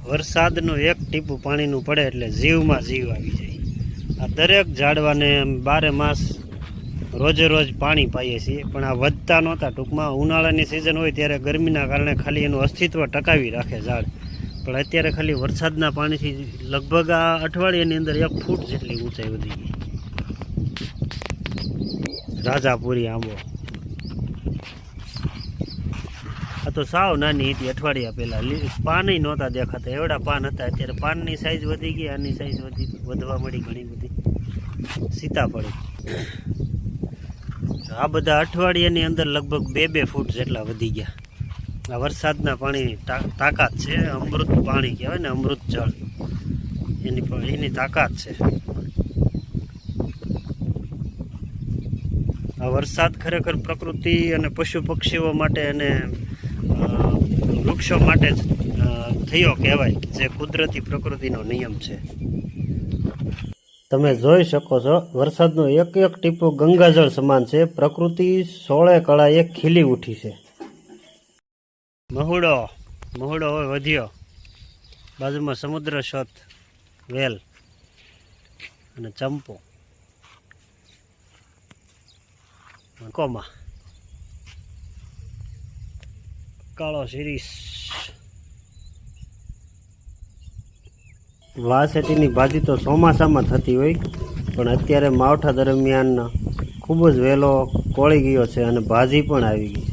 વરસાદનું એક ટીપું પાણીનું પડે એટલે જીવમાં જીવ આવી જાય. આ દરેક ઝાડવાને બારે માસ રોજે રોજ પાણી પાઈએ છીએ, પણ આ વધતા નહોતા. ટૂંકમાં ઉનાળાની સિઝન હોય ત્યારે ગરમીના કારણે ખાલી એનું અસ્તિત્વ ટકાવી રાખે ઝાડ, પણ અત્યારે ખાલી વરસાદના પાણીથી લગભગ આ અઠવાડિયાની અંદર 1 ફૂટ જેટલી ઊંચાઈ વધી ગઈ. રાજાપુરી આંબો આ તો સાવ નાની હતી. અઠવાડિયા પહેલાં પાન નહોતા દેખાતા, એવડા પાન હતા. અત્યારે પાનની સાઈઝ વધી ગઈ, આની સાઈઝ વધવા મળી ઘણી બધી. સીતાફળી આ બધા અઠવાડિયાની અંદર લગભગ 2-2 ફૂટ જેટલા વધી ગયા. આ વરસાદના પાણીની તાકાત છે. અમૃત પાણી કહેવાય ને, અમૃત જળ, એની તાકાત છે. આ વરસાદ ખરેખર પ્રકૃતિ અને પશુ પક્ષીઓ માટે અને વૃક્ષો માટે જ થયો કહેવાય, જે કુદરતી પ્રકૃતિનો નિયમ છે. તમે જોઈ શકો છો વરસાદનું એક એક ટીપું ગંગાજળ સમાન છે. પ્રકૃતિ 16 કળાએ ખીલી ઉઠી છે. મહુડો હોય વધ્યો, બાજુમાં સમુદ્ર શોધ, વેલ અને ચંપો, કોમા, કાળો શીરીષ. વાસેટીની ભાજી તો ચોમાસામાં થતી હોય, પણ અત્યારે માવઠા દરમિયાન ખૂબ જ વહેલો કોળી ગયો છે અને ભાજી પણ આવી ગઈ.